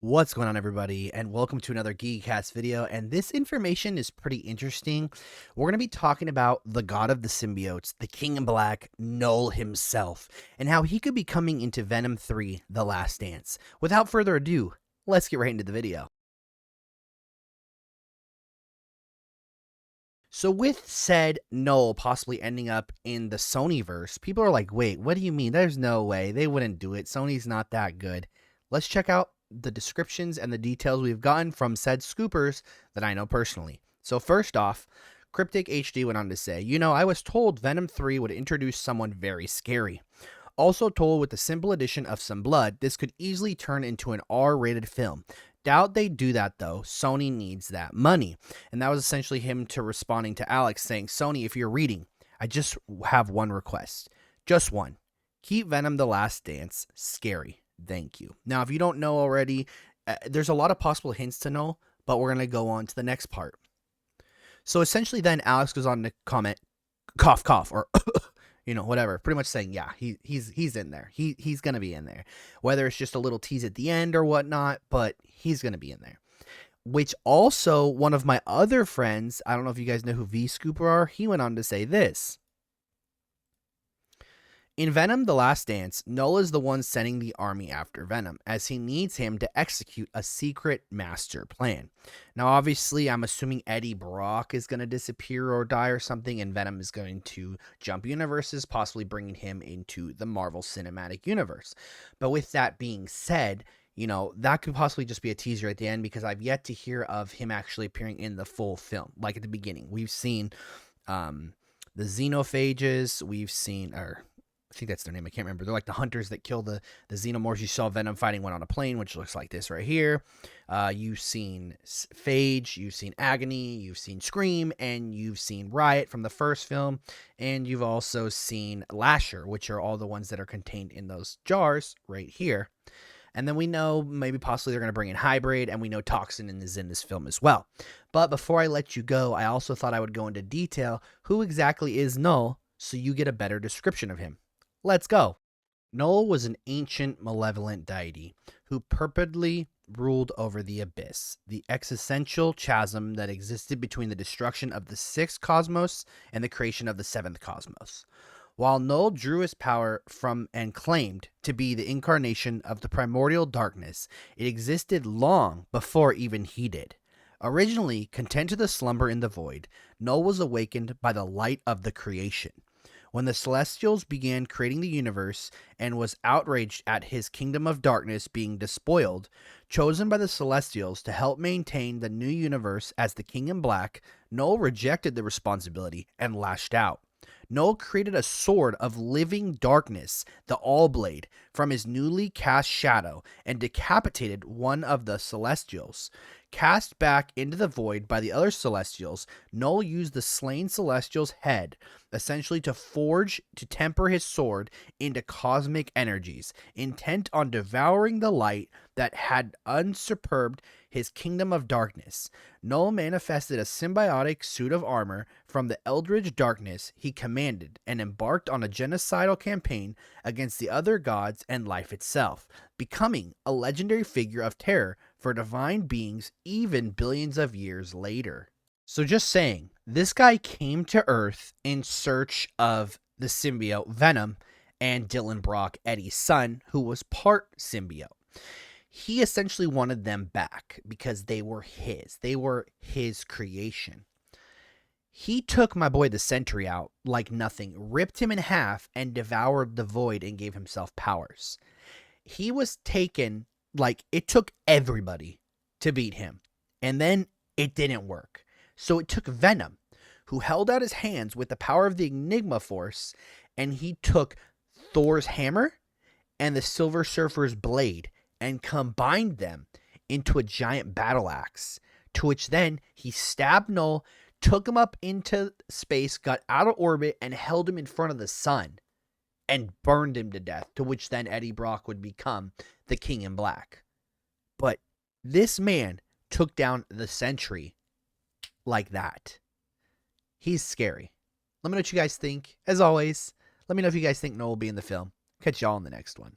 What's going on, everybody, and welcome to another GeekyCast video. And this information is pretty interesting. We're going to be talking about the god of the symbiotes, the King in Black, Knull himself, and how he could be coming into Venom 3, The Last Dance. Without further ado, let's get right into the video. So with said Knull possibly ending up in the Sonyverse, people are like, wait, what do you mean? There's no way. They wouldn't do it. Sony's not that good. Let's check out the descriptions and the details we've gotten from said scoopers that I know personally. So first off, Cryptic HD went on to say, I was told Venom 3 would introduce someone very scary. Also told with the simple addition of some blood, this could easily turn into an R-rated film. Doubt they do that though. Sony needs that money. And that was essentially him to responding to Alex saying, Sony, if you're reading, I just have one request. Just one. Keep Venom The Last Dance scary. Thank you. Now, if you don't know already, there's a lot of possible hints to know, but we're going to go on to the next part. So essentially then Alex goes on to comment, cough, cough, or whatever, pretty much saying, yeah, he's in there. He's going to be in there, whether it's just a little tease at the end or whatnot, but he's going to be in there. Which also, one of my other friends, I don't know if you guys know who V-Scooper are, he went on to say this. In Venom The Last Dance, Knull is the one sending the army after Venom, as he needs him to execute a secret master plan. Now, obviously, I'm assuming Eddie Brock is going to disappear or die or something, and Venom is going to jump universes, possibly bringing him into the Marvel Cinematic Universe. But with that being said, that could possibly just be a teaser at the end, because I've yet to hear of him actually appearing in the full film. Like at the beginning, we've seen the xenophages, we've seen, I think that's their name. I can't remember. They're like the hunters that kill the xenomorphs. You saw Venom fighting one on a plane, which looks like this right here. You've seen Phage, you've seen Agony, you've seen Scream, and you've seen Riot from the first film. And you've also seen Lasher, which are all the ones that are contained in those jars right here. And then we know maybe possibly they're going to bring in Hybrid, and we know Toxin is in this film as well. But before I let you go, I also thought I would go into detail who exactly is Knull so you get a better description of him. Let's go. Knull was an ancient, malevolent deity who purportedly ruled over the abyss, the existential chasm that existed between the destruction of the sixth cosmos and the creation of the seventh cosmos. While Knull drew his power from and claimed to be the incarnation of the primordial darkness, it existed long before even he did. Originally content to slumber in the void, Knull was awakened by the light of the creation. When the Celestials began creating the universe and was outraged at his kingdom of darkness being despoiled, chosen by the Celestials to help maintain the new universe as the King in Black, Knull rejected the responsibility and lashed out. Knull created a sword of living darkness, the All-Blade, from his newly cast shadow and decapitated one of the Celestials. Cast back into the void by the other Celestials, Knull used the slain Celestial's head, essentially to temper his sword into cosmic energies, intent on devouring the light that had usurped his kingdom of darkness. Knull manifested a symbiotic suit of armor from the eldritch darkness he commanded and embarked on a genocidal campaign against the other gods and life itself, becoming a legendary figure of terror for divine beings even billions of years later. So just saying, this guy came to Earth in search of the symbiote Venom and Dylan Brock, Eddie's son, who was part symbiote. He essentially wanted them back because they were his creation. He took my boy the Sentry out like nothing, ripped him in half, and devoured the void and gave himself powers. He was taken, like, it took everybody to beat him, and then it didn't work. So it took Venom, who held out his hands with the power of the Enigma Force, and he took Thor's hammer and the Silver Surfer's blade and combined them into a giant battle axe, to which then he stabbed Knull, took him up into space, got out of orbit, and held him in front of the sun and burned him to death, to which then Eddie Brock would become the King in Black. But this man took down the Sentry like that. He's scary. Let me know what you guys think. As always, let me know if you guys think Knull will be in the film. Catch y'all in the next one.